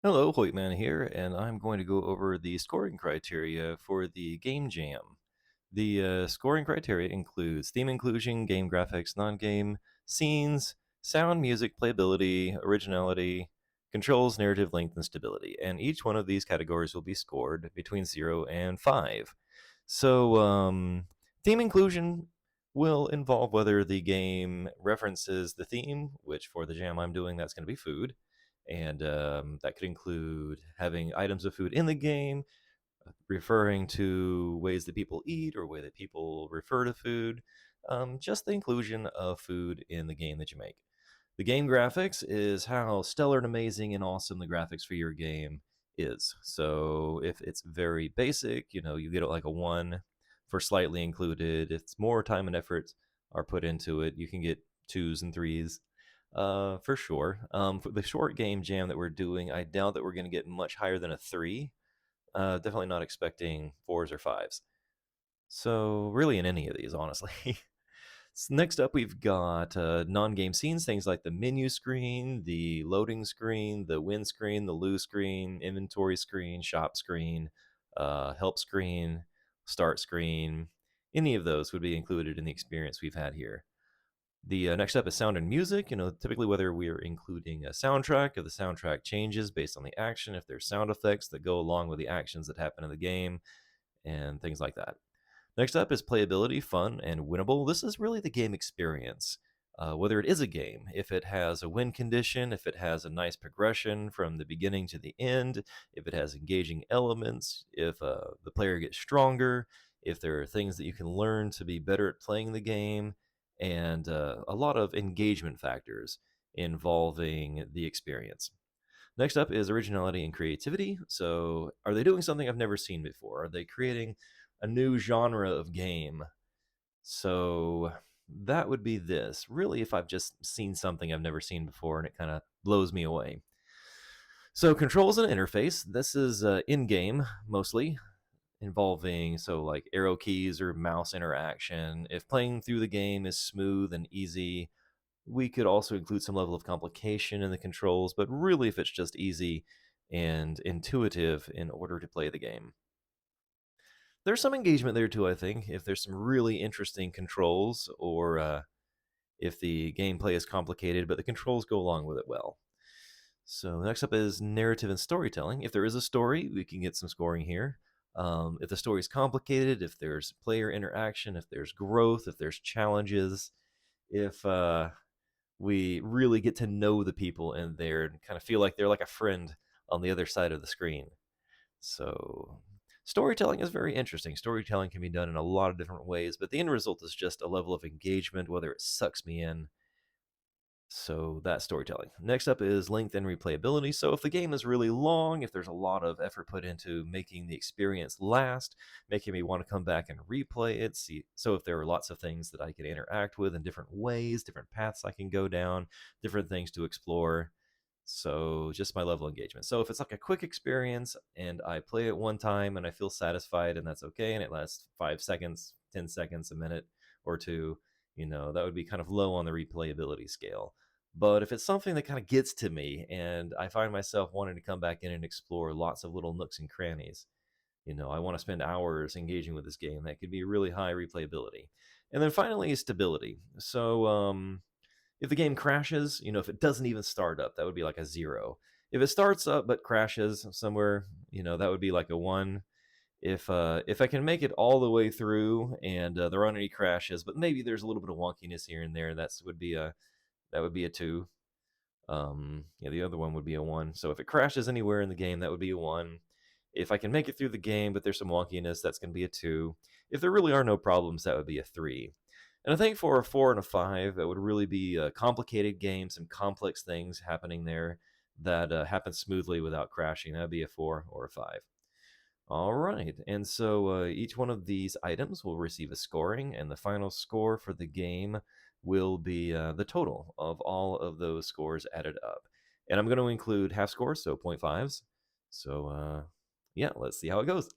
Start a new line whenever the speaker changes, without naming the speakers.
Hello, Hoytman here, and I'm going to go over the scoring criteria for the Game Jam. The scoring criteria includes theme inclusion, game graphics, non-game, scenes, sound, music, playability, originality, controls, narrative length, and stability. And each one of these categories will be scored between 0 and 5. So, theme inclusion will involve whether the game references the theme, which for the jam I'm doing, that's going to be food. And that could include having items of food in the game, referring to ways that people eat or way that people refer to food, just the inclusion of food in the game that you make. The game graphics is how stellar and amazing and awesome the graphics for your game is. So if it's very basic, you get it like a 1 for slightly included. If it's more time and effort are put into it, you can get 2s and 3s. For sure. For the short game jam that we're doing, I doubt that we're going to get much higher than a 3. Definitely not expecting 4s or 5s. So, really, in any of these, honestly. So next up, we've got non-game scenes, things like the menu screen, the loading screen, the win screen, the lose screen, inventory screen, shop screen, help screen, start screen. Any of those would be included in the experience we've had here. The next up is sound and music. Typically whether we're including a soundtrack, if the soundtrack changes based on the action, if there's sound effects that go along with the actions that happen in the game, and things like that. Next up is playability, fun, and winnable. This is really the game experience. Whether it is a game, if it has a win condition, if it has a nice progression from the beginning to the end, if it has engaging elements, if the player gets stronger, if there are things that you can learn to be better at playing the game, and a lot of engagement factors involving the experience. Next up is originality and creativity. So, are they doing something I've never seen before? Are they creating a new genre of game? So, that would be this. Really, if I've just seen something I've never seen before and it kind of blows me away. So, controls and interface. This is in game mostly, involving like arrow keys or mouse interaction. If playing through the game is smooth and easy, we could also include some level of complication in the controls, but really if it's just easy and intuitive in order to play the game. There's some engagement there too, I think, if there's some really interesting controls or if the gameplay is complicated, but the controls go along with it well. So next up is narrative and storytelling. If there is a story, we can get some scoring here. If the story is complicated, if there's player interaction, if there's growth, if there's challenges, if we really get to know the people in there and kind of feel like they're like a friend on the other side of the screen. So, storytelling is very interesting. Storytelling can be done in a lot of different ways, but the end result is just a level of engagement, whether it sucks me in. So that's storytelling. Next up is length and replayability. So if the game is really long, if there's a lot of effort put into making the experience last, making me want to come back and replay it, see. So if there are lots of things that I can interact with in different ways, different paths I can go down, different things to explore. So just my level of engagement. So if it's like a quick experience and I play it one time and I feel satisfied and that's okay, and it lasts 5 seconds, 10 seconds, a minute or two, that would be kind of low on the replayability scale. But if it's something that kind of gets to me and I find myself wanting to come back in and explore lots of little nooks and crannies, I want to spend hours engaging with this game, that could be really high replayability. And then finally, stability. So if the game crashes, if it doesn't even start up, that would be like a 0. If it starts up but crashes somewhere, that would be like a 1. If I can make it all the way through and there aren't any crashes, but maybe there's a little bit of wonkiness here and there, that would be a 2. Yeah, the other one would be a 1. So if it crashes anywhere in the game, that would be a 1. If I can make it through the game, but there's some wonkiness, that's going to be a 2. If there really are no problems, that would be a 3. And I think for a 4 and a 5, that would really be a complicated game, some complex things happening there that happen smoothly without crashing. That would be a 4 or a 5. All right, and so each one of these items will receive a scoring, and the final score for the game will be the total of all of those scores added up. And I'm going to include half scores, so 0.5s. So, yeah, let's see how it goes.